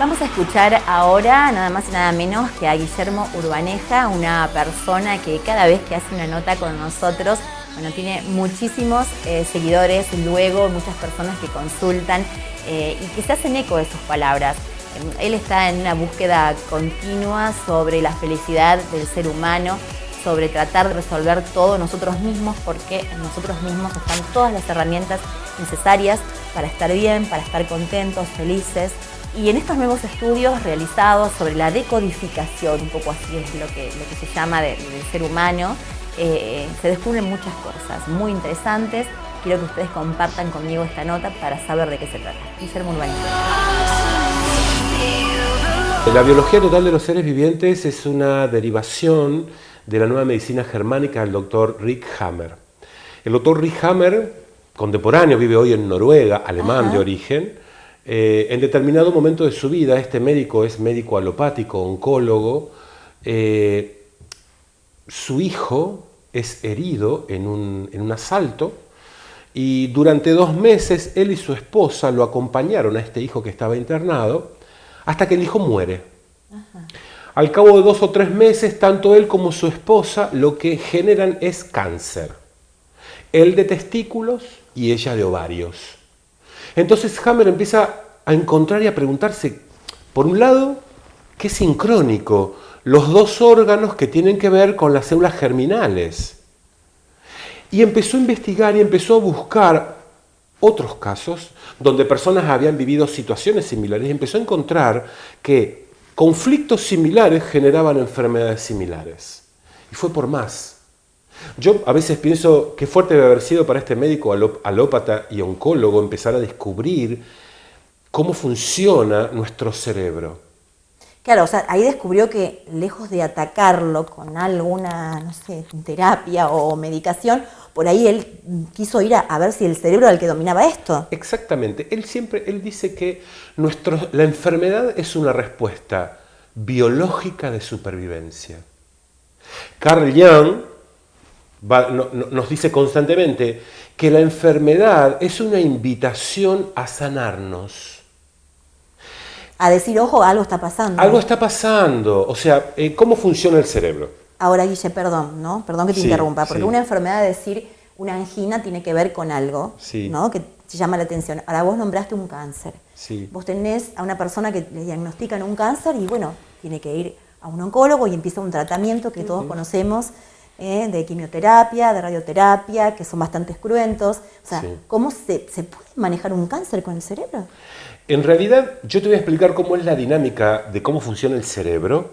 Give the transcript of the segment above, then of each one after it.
Vamos a escuchar ahora nada más y nada menos que a Guillermo Urbaneja, una persona que cada vez que hace una nota con nosotros, bueno, tiene muchísimos seguidores, luego muchas personas que consultan y que se hacen eco de sus palabras. Él está en una búsqueda continua sobre la felicidad del ser humano, sobre tratar de resolver todo nosotros mismos, porque en nosotros mismos están todas las herramientas necesarias para estar bien, para estar contentos, felices. Y en estos nuevos estudios realizados sobre la decodificación, un poco así es lo que se llama del ser humano, se descubren muchas cosas muy interesantes. Quiero que ustedes compartan conmigo esta nota para saber de qué se trata. Guillermo Urbaneja. La biología total de los seres vivientes es una derivación de la nueva medicina germánica del doctor Rick Hammer. El doctor Rick Hammer, contemporáneo, vive hoy en Noruega, alemán de origen. En determinado momento de su vida, este médico es médico alopático, oncólogo. Su hijo es herido en un asalto y durante 2 meses él y su esposa lo acompañaron a este hijo que estaba internado hasta que el hijo muere. Al cabo de 2 o 3 meses, tanto él como su esposa lo que generan es cáncer. Él de testículos y ella de ovarios. Entonces Hammer empieza a encontrar y a preguntarse, por un lado, qué sincrónico, los 2 órganos que tienen que ver con las células germinales. Y empezó a investigar y empezó a buscar otros casos donde personas habían vivido situaciones similares y empezó a encontrar que conflictos similares generaban enfermedades similares. Y fue por más. Yo a veces pienso qué fuerte debe haber sido para este médico alópata y oncólogo empezar a descubrir cómo funciona nuestro cerebro. Claro, o sea, ahí descubrió que lejos de atacarlo con alguna, no sé, terapia o medicación, por ahí él quiso ir a ver si el cerebro era el que dominaba esto. Exactamente. Él dice que la enfermedad es una respuesta biológica de supervivencia. Carl Jung nos dice constantemente que la enfermedad es una invitación a sanarnos. A decir, ojo, algo está pasando. Algo está pasando. O sea, ¿cómo funciona el cerebro? Ahora, Guille, perdón, ¿no? Perdón que te interrumpa, porque una enfermedad, decir, una angina tiene que ver con algo, ¿no? Que te llama la atención. Ahora, vos nombraste un cáncer. Vos tenés a una persona que le diagnostican un cáncer y, bueno, tiene que ir a un oncólogo y empieza un tratamiento que todos conocemos, de quimioterapia, de radioterapia, que son bastante cruentos. O sea, ¿cómo se puede manejar un cáncer con el cerebro? En realidad, yo te voy a explicar cómo es la dinámica de cómo funciona el cerebro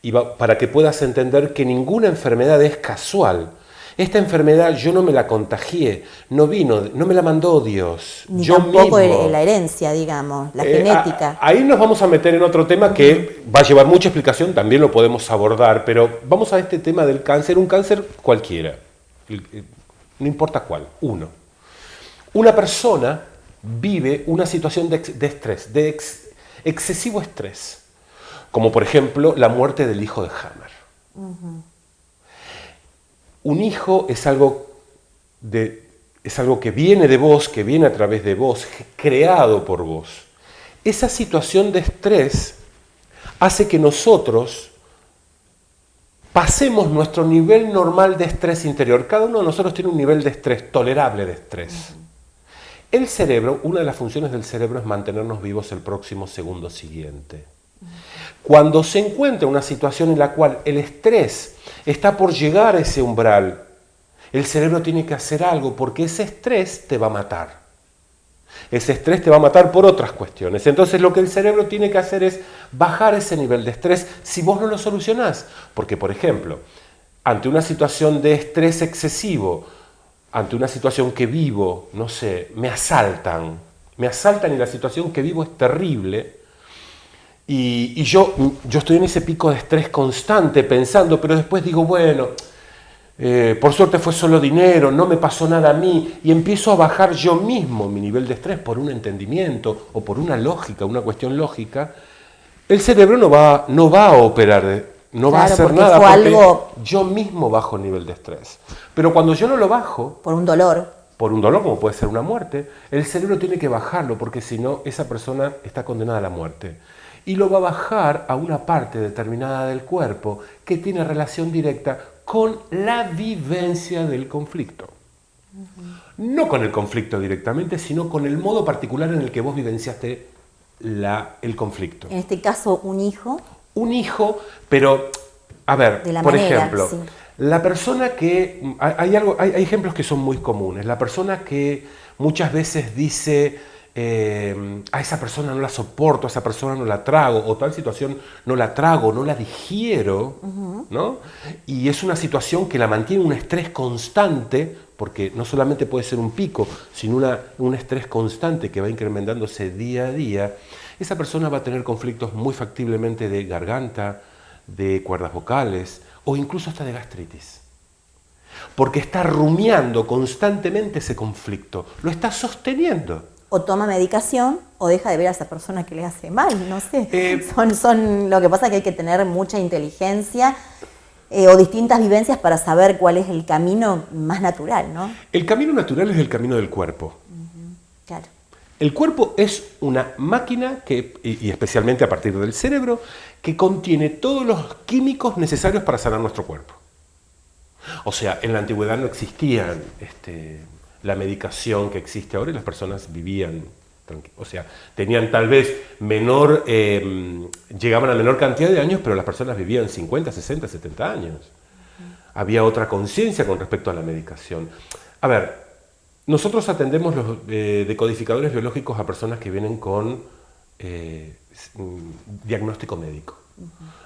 y para que puedas entender que ninguna enfermedad es casual. Esta enfermedad yo no me la contagié, no me la mandó Dios. Ni yo tampoco mismo. La herencia, digamos, la genética. Ahí nos vamos a meter en otro tema que va a llevar mucha explicación, también lo podemos abordar, pero vamos a este tema del cáncer, un cáncer cualquiera, no importa cuál, uno. Una persona vive una situación de estrés, de excesivo estrés, como por ejemplo la muerte del hijo de Hammer. Un hijo es algo que viene de vos, que viene a través de vos, creado por vos. Esa situación de estrés hace que nosotros pasemos nuestro nivel normal de estrés interior. Cada uno de nosotros tiene un nivel de estrés, tolerable de estrés. El cerebro, una de las funciones del cerebro es mantenernos vivos el próximo segundo siguiente. Cuando se encuentra una situación en la cual el estrés está por llegar a ese umbral, el cerebro tiene que hacer algo porque ese estrés te va a matar. Ese estrés te va a matar por otras cuestiones. Entonces lo que el cerebro tiene que hacer es bajar ese nivel de estrés si vos no lo solucionás. Porque, por ejemplo, ante una situación de estrés excesivo, ante una situación que vivo, no sé, me asaltan y la situación que vivo es terrible, y yo estoy en ese pico de estrés constante pensando, pero después digo, bueno, por suerte fue solo dinero, no me pasó nada a mí, y empiezo a bajar yo mismo mi nivel de estrés por un entendimiento o por una lógica, una cuestión lógica. El cerebro no va a operar, no va a hacer nada porque yo mismo bajo el nivel de estrés. Pero cuando yo no lo bajo, por un dolor como puede ser una muerte, el cerebro tiene que bajarlo porque si no esa persona está condenada a la muerte. y lo va a bajar a una parte determinada del cuerpo que tiene relación directa con la vivencia del conflicto. No con el conflicto directamente, sino con el modo particular en el que vos vivenciaste el conflicto. En este caso, un hijo. Un hijo, pero, a ver, por ejemplo, sí. La persona que... Hay ejemplos que son muy comunes. La persona que muchas veces dice... a esa persona no la soporto, a esa persona no la trago, o tal situación no la trago, no la digiero, ¿no? Y es una situación que la mantiene un estrés constante, porque no solamente puede ser un pico, sino un estrés constante que va incrementándose día a día. Esa persona va a tener conflictos muy factiblemente de garganta, de cuerdas vocales, o incluso hasta de gastritis. Porque está rumiando constantemente ese conflicto, lo está sosteniendo. O toma medicación o deja de ver a esa persona que le hace mal, no sé. Lo que pasa es que hay que tener mucha inteligencia o distintas vivencias para saber cuál es el camino más natural, ¿no? El camino natural es el camino del cuerpo. Claro. El cuerpo es una máquina, y especialmente a partir del cerebro, que contiene todos los químicos necesarios para sanar nuestro cuerpo. O sea, en la antigüedad no existían... la medicación que existe ahora y las personas vivían tranquilos. O sea, tenían tal vez llegaban a menor cantidad de años, pero las personas vivían 50, 60, 70 años. Había otra conciencia con respecto a la medicación. A ver, nosotros atendemos los decodificadores biológicos a personas que vienen con diagnóstico médico.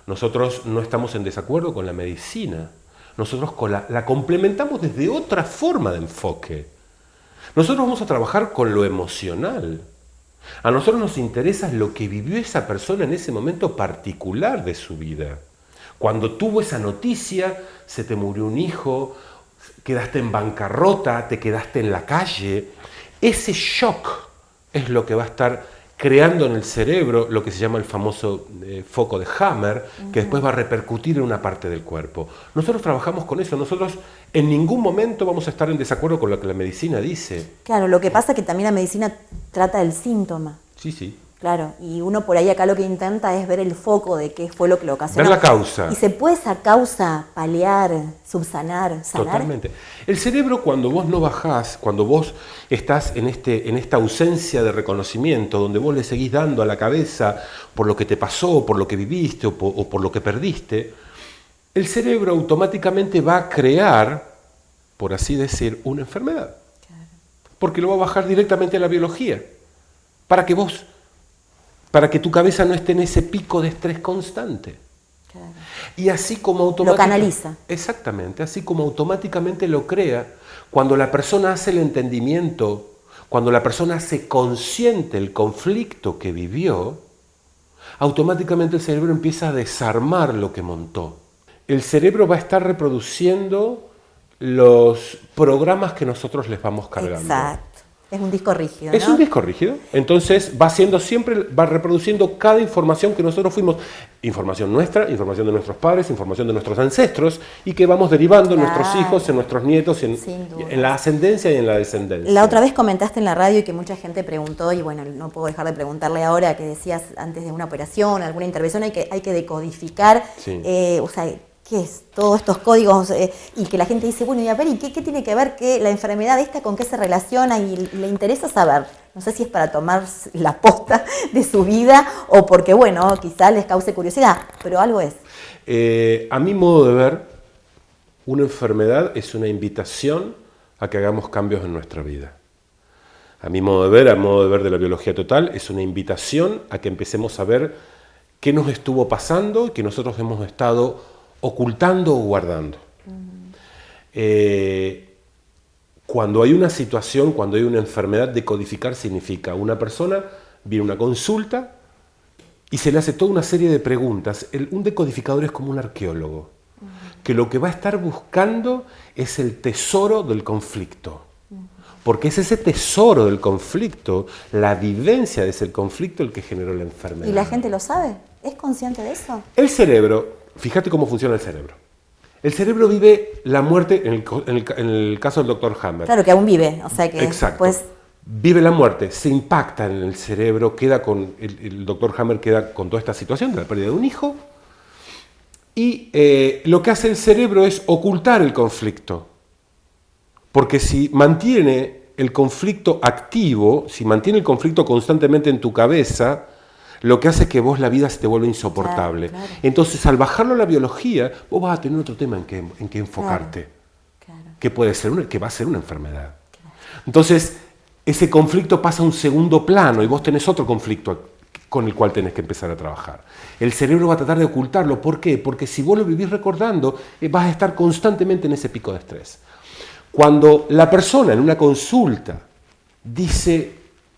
Nosotros no estamos en desacuerdo con la medicina. Nosotros la complementamos desde otra forma de enfoque. Nosotros vamos a trabajar con lo emocional. A nosotros nos interesa lo que vivió esa persona en ese momento particular de su vida. Cuando tuvo esa noticia, se te murió un hijo, quedaste en bancarrota, te quedaste en la calle. Ese shock es lo que va a estar creando en el cerebro lo que se llama el famoso foco de Hammer, que después va a repercutir en una parte del cuerpo. Nosotros trabajamos con eso, nosotros en ningún momento vamos a estar en desacuerdo con lo que la medicina dice. Claro, lo que pasa es que también la medicina trata del síntoma. Sí, sí. Claro, y uno por ahí acá lo que intenta es ver el foco de qué fue lo que lo ocasionó. Ver la causa. ¿Y se puede esa causa paliar, subsanar, sanar? Totalmente. El cerebro, cuando vos no bajás, cuando vos estás en esta ausencia de reconocimiento, donde vos le seguís dando a la cabeza por lo que te pasó, por lo que viviste o por lo que perdiste, el cerebro automáticamente va a crear, por así decir, una enfermedad. Claro. Porque lo va a bajar directamente a la biología. Para que tu cabeza no esté en ese pico de estrés constante. Claro. Y así como automáticamente... Lo canaliza. Exactamente, así como automáticamente lo crea, cuando la persona hace el entendimiento, cuando la persona hace consciente el conflicto que vivió, automáticamente el cerebro empieza a desarmar lo que montó. El cerebro va a estar reproduciendo los programas que nosotros les vamos cargando. Exacto. Es un disco rígido, ¿no? Es un disco rígido, entonces va reproduciendo cada información que nosotros fuimos, información nuestra, información de nuestros padres, información de nuestros ancestros, y que vamos derivando en nuestros hijos, en nuestros nietos, en la ascendencia y en la descendencia. La otra vez comentaste en la radio y que mucha gente preguntó, y bueno, no puedo dejar de preguntarle ahora, que decías antes de una operación, alguna intervención, hay que decodificar, sí. O sea, ¿qué es? Todos estos códigos, y que la gente dice, bueno, y a ver, ¿y qué tiene que ver que la enfermedad esta con qué se relaciona? Y le interesa saber. No sé si es para tomar la posta de su vida o porque, bueno, quizás les cause curiosidad, pero algo es. A mi modo de ver, una enfermedad es una invitación a que hagamos cambios en nuestra vida. A mi modo de ver de la biología total, es una invitación a que empecemos a ver qué nos estuvo pasando y que nosotros hemos estado ocultando o guardando. Cuando hay una situación, cuando hay una enfermedad, decodificar significa una persona viene a una consulta y se le hace toda una serie de preguntas. Un decodificador es como un arqueólogo, que lo que va a estar buscando es el tesoro del conflicto. Porque es ese tesoro del conflicto, la vivencia de ese conflicto el que generó la enfermedad. ¿Y la gente lo sabe? ¿Es consciente de eso? El cerebro, fíjate cómo funciona el cerebro. El cerebro vive la muerte, en el caso del Dr. Hammer. Claro, que aún vive, o sea que exacto. después... vive la muerte, se impacta en el cerebro, queda con, el doctor Hammer queda con toda esta situación de la pérdida de un hijo, y lo que hace el cerebro es ocultar el conflicto. Porque si mantiene el conflicto activo, si mantiene el conflicto constantemente en tu cabeza, lo que hace es que vos la vida se te vuelve insoportable. Claro, claro. Entonces, al bajarlo a la biología, vos vas a tener otro tema en que enfocarte. Claro. Que puede ser que va a ser una enfermedad. Claro. Entonces, ese conflicto pasa a un segundo plano y vos tenés otro conflicto con el cual tenés que empezar a trabajar. El cerebro va a tratar de ocultarlo. ¿Por qué? Porque si vos lo vivís recordando, vas a estar constantemente en ese pico de estrés. Cuando la persona en una consulta dice,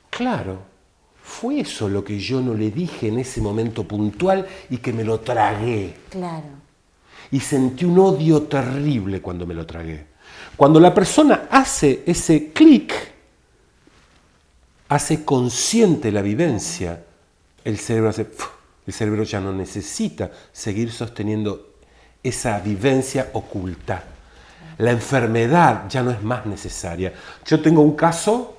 claro, fue eso lo que yo no le dije en ese momento puntual y que me lo tragué. Claro. Y sentí un odio terrible cuando me lo tragué. Cuando la persona hace ese clic, hace consciente la vivencia, el cerebro ya no necesita seguir sosteniendo esa vivencia oculta. La enfermedad ya no es más necesaria. Yo tengo un caso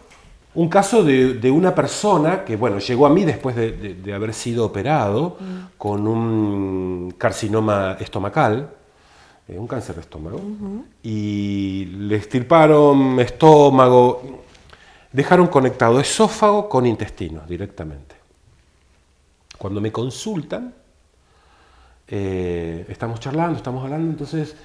de una persona que, bueno, llegó a mí después de haber sido operado con un carcinoma estomacal, un cáncer de estómago, y le extirparon estómago, dejaron conectado esófago con intestinos directamente. Cuando me consultan, estamos charlando, estamos hablando, entonces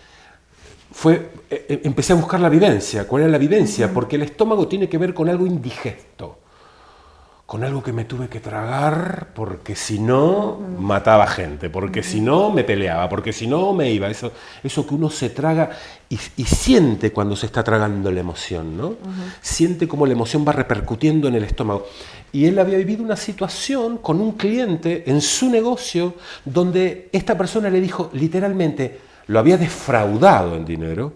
empecé a buscar la vivencia. ¿Cuál era la vivencia? Porque el estómago tiene que ver con algo indigesto, con algo que me tuve que tragar, porque si no mataba gente, porque si no me peleaba, porque si no me iba. Eso que uno se traga y siente cuando se está tragando la emoción, ¿no? Siente cómo la emoción va repercutiendo en el estómago. Y él había vivido una situación con un cliente en su negocio donde esta persona le dijo literalmente, lo había defraudado en dinero,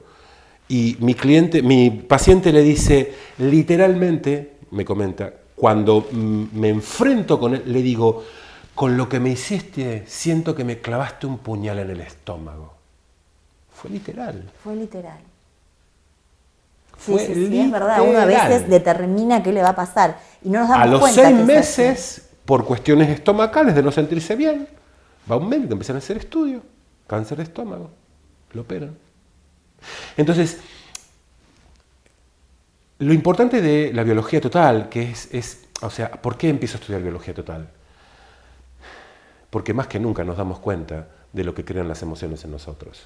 y mi paciente le dice, literalmente, me comenta, cuando me enfrento con él, le digo, con lo que me hiciste, siento que me clavaste un puñal en el estómago. Fue literal. Fue literal. Fue sí, literal. Es verdad. Uno a veces determina qué le va a pasar y no nos damos cuenta. A los cuenta 6 meses, por cuestiones estomacales, de no sentirse bien, va un médico, empiezan a hacer estudios, cáncer de estómago, lo operan. Entonces, lo importante de la biología total, que o sea, ¿por qué empiezo a estudiar biología total? Porque más que nunca nos damos cuenta de lo que crean las emociones en nosotros.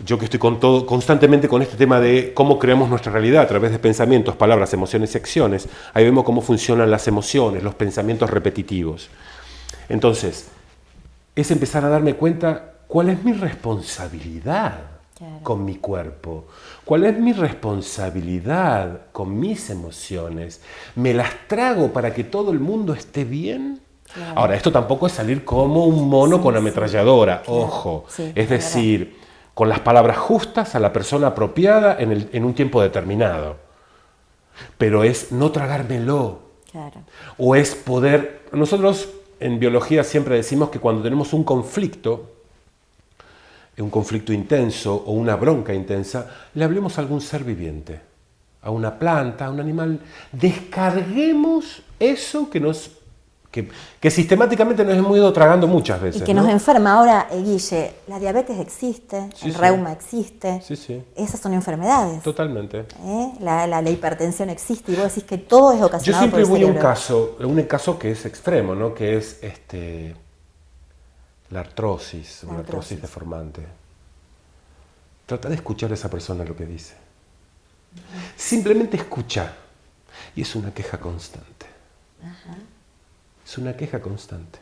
Yo que estoy constantemente con este tema de cómo creamos nuestra realidad a través de pensamientos, palabras, emociones y acciones, ahí vemos cómo funcionan las emociones, los pensamientos repetitivos. Entonces, es empezar a darme cuenta cuál es mi responsabilidad con mi cuerpo, cuál es mi responsabilidad con mis emociones. ¿Me las trago para que todo el mundo esté bien? Claro. Ahora, esto tampoco es salir como un mono con ametralladora, ojo, es decir, con las palabras justas a la persona apropiada en un tiempo determinado. Pero es no tragármelo. Claro. O es poder... Nosotros en biología siempre decimos que cuando tenemos un conflicto intenso o una bronca intensa, le hablemos a algún ser viviente, a una planta, a un animal. Descarguemos eso que sistemáticamente nos hemos ido tragando muchas veces. Y que nos enferma. Ahora, Guille, la diabetes existe, el reuma existe. Esas son enfermedades. Totalmente. La hipertensión existe y vos decís que todo es ocasionado por el cerebro. Yo siempre voy a un caso que es extremo, ¿no? Que es la artrosis, una artrosis deformante. Trata de escuchar a esa persona lo que dice. Simplemente escucha. Y es una queja constante. Es una queja constante.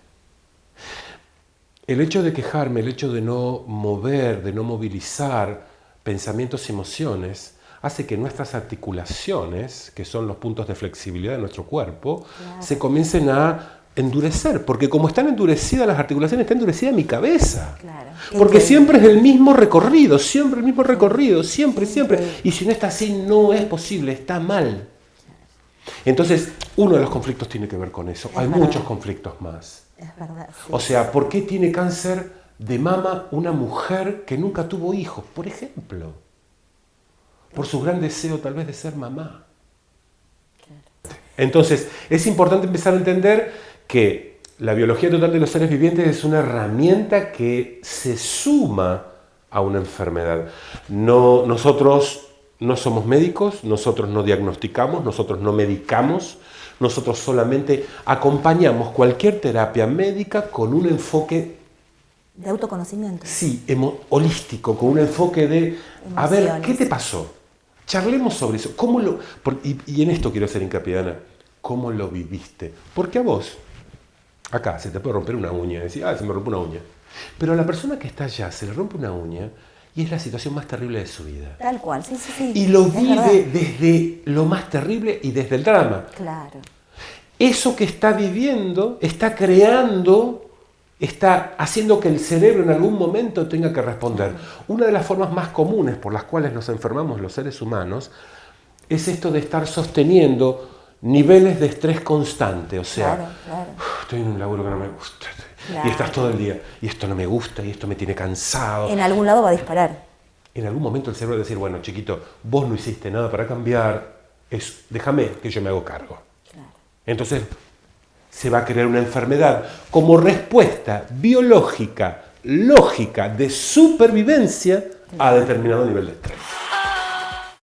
El hecho de quejarme, el hecho de no mover, de no movilizar pensamientos y emociones, hace que nuestras articulaciones, que son los puntos de flexibilidad de nuestro cuerpo, se comiencen a endurecer, porque como están endurecidas las articulaciones, está endurecida mi cabeza. Porque siempre es el mismo recorrido, siempre el mismo recorrido, siempre. Y si no está así, no es posible, está mal. Entonces, uno de los conflictos tiene que ver con eso. Hay muchos conflictos más. Es verdad. O sea, ¿por qué tiene cáncer de mama una mujer que nunca tuvo hijos, por ejemplo? Por su gran deseo tal vez de ser mamá. Entonces, es importante empezar a entender que la biología total de los seres vivientes es una herramienta que se suma a una enfermedad. No, nosotros no somos médicos, nosotros no diagnosticamos, nosotros no medicamos, nosotros solamente acompañamos cualquier terapia médica con un enfoque de autoconocimiento. Sí, holístico, con un enfoque de, a ver, ¿qué te pasó? Charlemos sobre eso. Y en esto quiero hacer hincapié, Ana. ¿Cómo lo viviste? Porque a vos, acá, se te puede romper una uña. Decir, se me rompe una uña. Pero a la persona que está allá se le rompe una uña y es la situación más terrible de su vida. Tal cual, sí, sí, sí. Y lo vive desde lo más terrible y desde el drama. Claro. Eso que está viviendo está creando, está haciendo que el cerebro en algún momento tenga que responder. Una de las formas más comunes por las cuales nos enfermamos los seres humanos es esto de estar sosteniendo niveles de estrés constante. O sea, claro. Estoy en un laburo que no me gusta. Claro. Y estás todo el día, y esto no me gusta, y esto me tiene cansado. En algún lado va a disparar. En algún momento el cerebro va a decir, bueno, chiquito, vos no hiciste nada para cambiar, déjame que yo me hago cargo. Claro. Entonces se va a crear una enfermedad como respuesta biológica, lógica, de supervivencia a determinado nivel de estrés.